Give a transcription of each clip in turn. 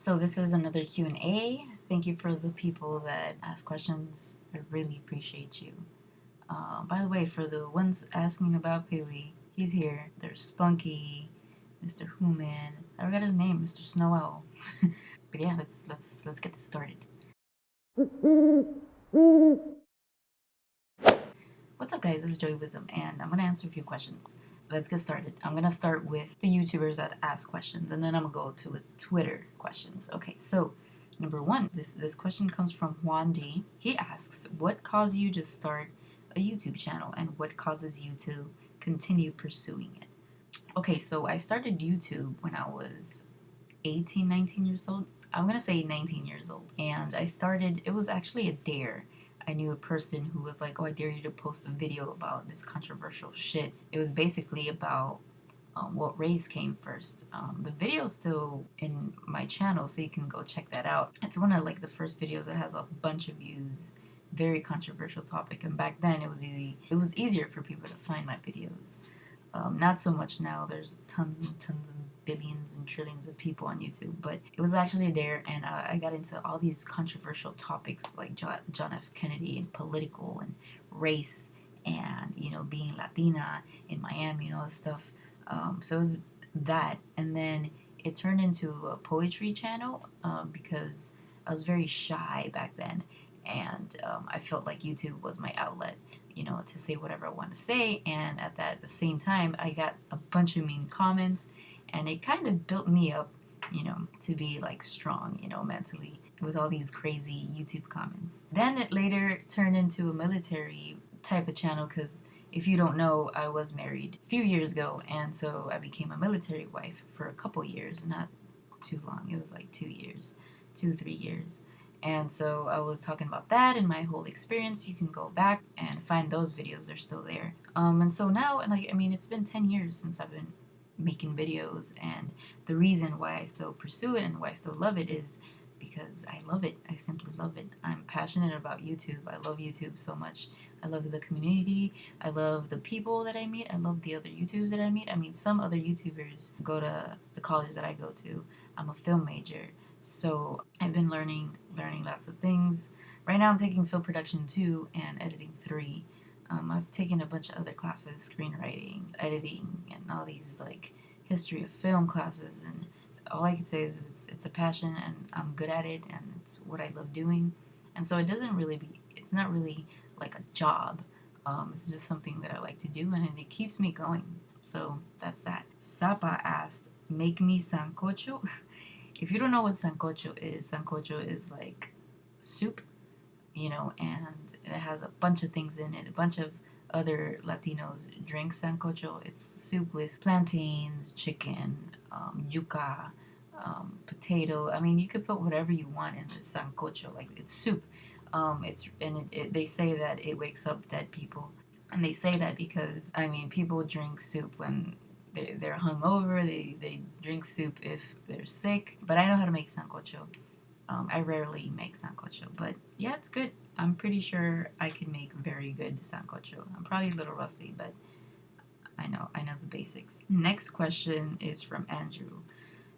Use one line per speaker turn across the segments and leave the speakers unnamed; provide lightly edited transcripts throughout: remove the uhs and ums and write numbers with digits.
So this is another Q&A. Thank you for the people that ask questions. I really appreciate you. By the way, for the ones asking about Pee-wee, he's here. There's Spunky, Mr. Human. I forgot his name, Mr. Snowell. But yeah, let's get this started. What's up, guys? This is Joey Wisdom, and I'm gonna answer a few questions. Let's get started. I'm gonna start with the YouTubers that ask questions, and then I'm gonna go to the Twitter questions. Okay, so number one, this question comes from Wandy. He asks, "What caused you to start a YouTube channel, and what causes you to continue pursuing it?" Okay, so I started YouTube when I was 18, 19 years old. I'm gonna say 19 years old, and I started. It was actually a dare. I knew a person who was like, "Oh, I dare you to post a video about this controversial shit." It was basically about what race came first. The video's still in my channel, so you can go check that out. It's one of like the first videos that has a bunch of views. Very controversial topic, and back then it was easy. It was easier for people to find my videos. Not so much now. There's tons and tons and billions and trillions of people on YouTube, but it was actually a dare, and I got into all these controversial topics like John F. Kennedy and political and race and being Latina in Miami and all this stuff. So it was that, and then it turned into a poetry channel because I was very shy back then, and I felt like YouTube was my outlet, to say whatever I want to say. And at the same time, I got a bunch of mean comments, and it kind of built me up, to be like strong, mentally with all these crazy YouTube comments. Then it later turned into a military type of channel because if you don't know, I was married a few years ago, and so I became a military wife for a couple years, not too long. It was like 2 years, 3 years. And so I was talking about that and my whole experience. You can go back and find those videos, they're still there. And so now, it's been 10 years since I've been making videos, and the reason why I still pursue it and why I still love it is because I love it. I simply love it. I'm passionate about YouTube. I love YouTube so much. I love the community. I love the people that I meet. I love the other YouTubers that I meet. Some other YouTubers go to the college that I go to. I'm a film major, so I've been learning lots of things. Right now I'm taking film production 2 and editing 3. I've taken a bunch of other classes, screenwriting, editing, and all these like history of film classes, and all I can say is it's a passion, and I'm good at it, and it's what I love doing. And so it's not really like a job. It's just something that I like to do, and it keeps me going. So that's that. Sapa asked, "Make me sancocho." If you don't know what sancocho is like soup, and it has a bunch of things in it. A bunch of other Latinos drink sancocho. It's soup with plantains, chicken, yuca, potato. You could put whatever you want in the sancocho. Like, it's soup. They say that it wakes up dead people, and they say that because people drink soup when they're hungover. They drink soup if they're sick. But I know how to make sancocho. I rarely make sancocho, but yeah, it's good. I'm pretty sure I can make very good sancocho. I'm probably a little rusty, but I know the basics. Next question is from Andrew.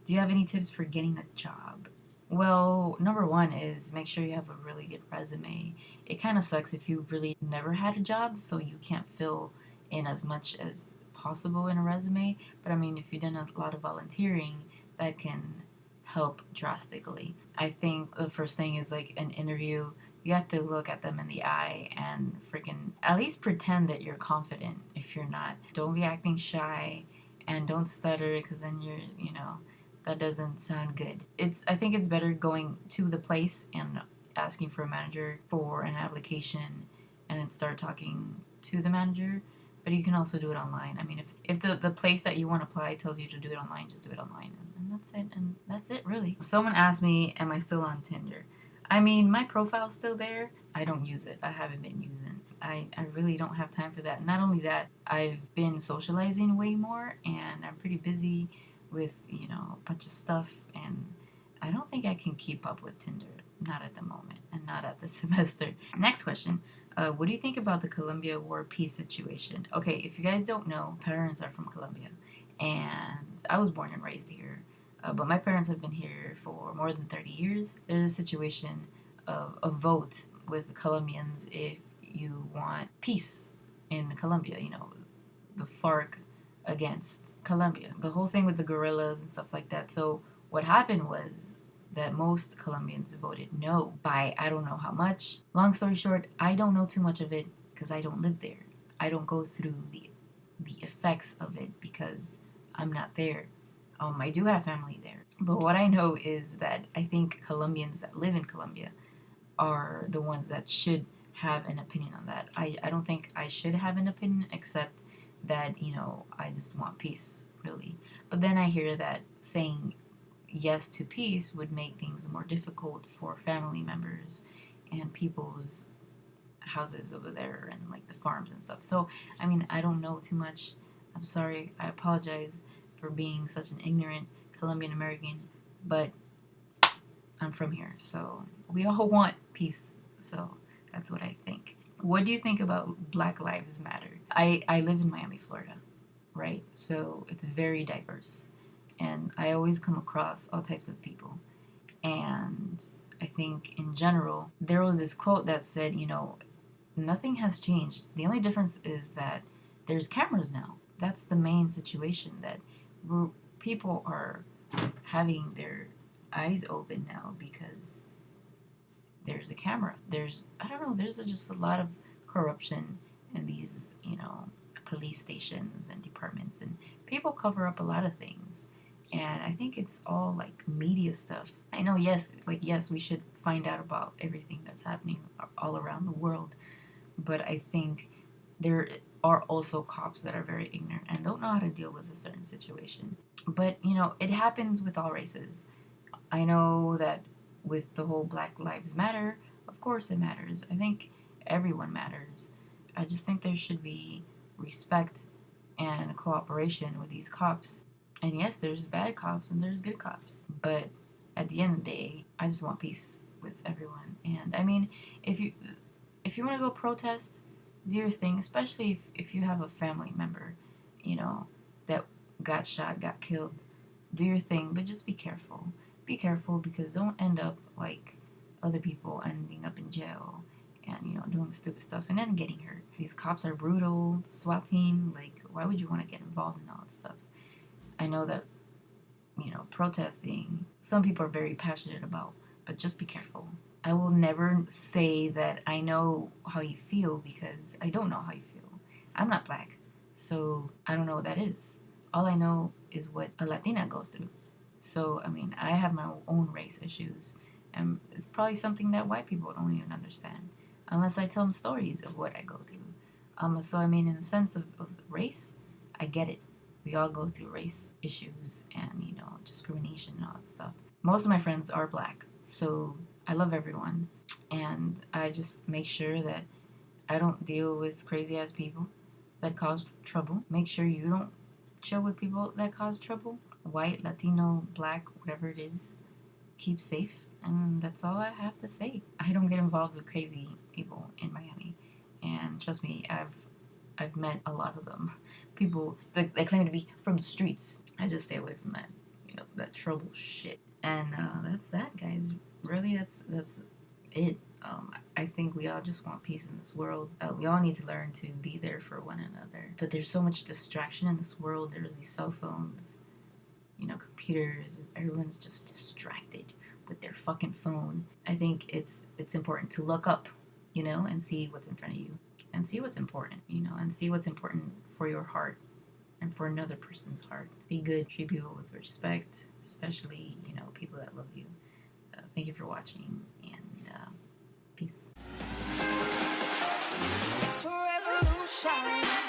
"Do you have any tips for getting a job?" Well, number one is make sure you have a really good resume. It kind of sucks if you really never had a job, so you can't fill in as much as possible in a resume. But if you've done a lot of volunteering, that can help drastically. I think the first thing is like an interview. You have to look at them in the eye and freaking at least pretend that you're confident if you're not. Don't be acting shy, and don't stutter, because then that doesn't sound good. I think it's better going to the place and asking for a manager for an application, and then start talking to the manager. But you can also do it online. If the place that you want to apply tells you to do it online, just do it online. And that's it. And that's it, really. Someone asked me, am I still on Tinder? My profile's still there. I don't use it. I haven't been using. I really don't have time for that. Not only that, I've been socializing way more, and I'm pretty busy with, a bunch of stuff, and I don't think I can keep up with Tinder. Not at the moment, and not at the semester. Next question. What do you think about the Colombia War peace situation? Okay, if you guys don't know, parents are from Colombia, and I was born and raised here. but my parents have been here for more than 30 years. There's a situation of a vote with Colombians if you want peace in Colombia, the FARC against Colombia. The whole thing with the guerrillas and stuff like that. So what happened was that most Colombians voted no by I don't know how much. Long story short, I don't know too much of it because I don't live there. I don't go through the effects of it because I'm not there. I do have family there. But what I know is that I think Colombians that live in Colombia are the ones that should have an opinion on that. I don't think I should have an opinion, except that, I just want peace, really. But then I hear that saying yes to peace would make things more difficult for family members and people's houses over there and like the farms and stuff. So, I mean, I don't know too much. I'm sorry. I apologize for being such an ignorant Colombian American, but I'm from here, so we all want peace. So that's what I think. What do you think about Black Lives Matter? I live in Miami, Florida, right? So it's very diverse. And I always come across all types of people. And I think in general, there was this quote that said, nothing has changed. The only difference is that there's cameras now. That's the main situation, that people are having their eyes open now because there's a camera. There's just a lot of corruption in these, police stations and departments, and people cover up a lot of things. And I think it's all like media stuff. I know, yes, we should find out about everything that's happening all around the world, but I think there are also cops that are very ignorant and don't know how to deal with a certain situation. But, it happens with all races. I know that with the whole Black Lives Matter, of course it matters. I think everyone matters. I just think there should be respect and cooperation with these cops. And yes, there's bad cops and there's good cops. But at the end of the day, I just want peace with everyone. And I mean, if you want to go protest, do your thing, especially if you have a family member, that got shot, got killed. Do your thing, but just be careful. Be careful, because don't end up like other people ending up in jail and, doing stupid stuff and then getting hurt. These cops are brutal. The SWAT team, why would you want to get involved in all that stuff? I know that, protesting, some people are very passionate about, but just be careful. I will never say that I know how you feel, because I don't know how you feel. I'm not black, so I don't know what that is. All I know is what a Latina goes through. So, I mean, I have my own race issues, and it's probably something that white people don't even understand, unless I tell them stories of what I go through. So, I mean, in the sense of race, I get it. We all go through race issues and, discrimination and all that stuff. Most of my friends are black, so I love everyone, and I just make sure that I don't deal with crazy-ass people that cause trouble. Make sure you don't chill with people that cause trouble. White, Latino, black, whatever it is. Keep safe, and that's all I have to say. I don't get involved with crazy people in Miami, and trust me, I've met a lot of them. People that claim to be from the streets. I just stay away from that, that trouble shit. And that's that, guys. Really, that's it. I think we all just want peace in this world. We all need to learn to be there for one another. But there's so much distraction in this world. There's these cell phones, computers. Everyone's just distracted with their fucking phone. I think it's important to look up, and see what's in front of you, and see what's important, and see what's important for your heart and for another person's heart. Be good, treat people with respect, especially, people that love you. Thank you for watching, and peace. It's a revolution.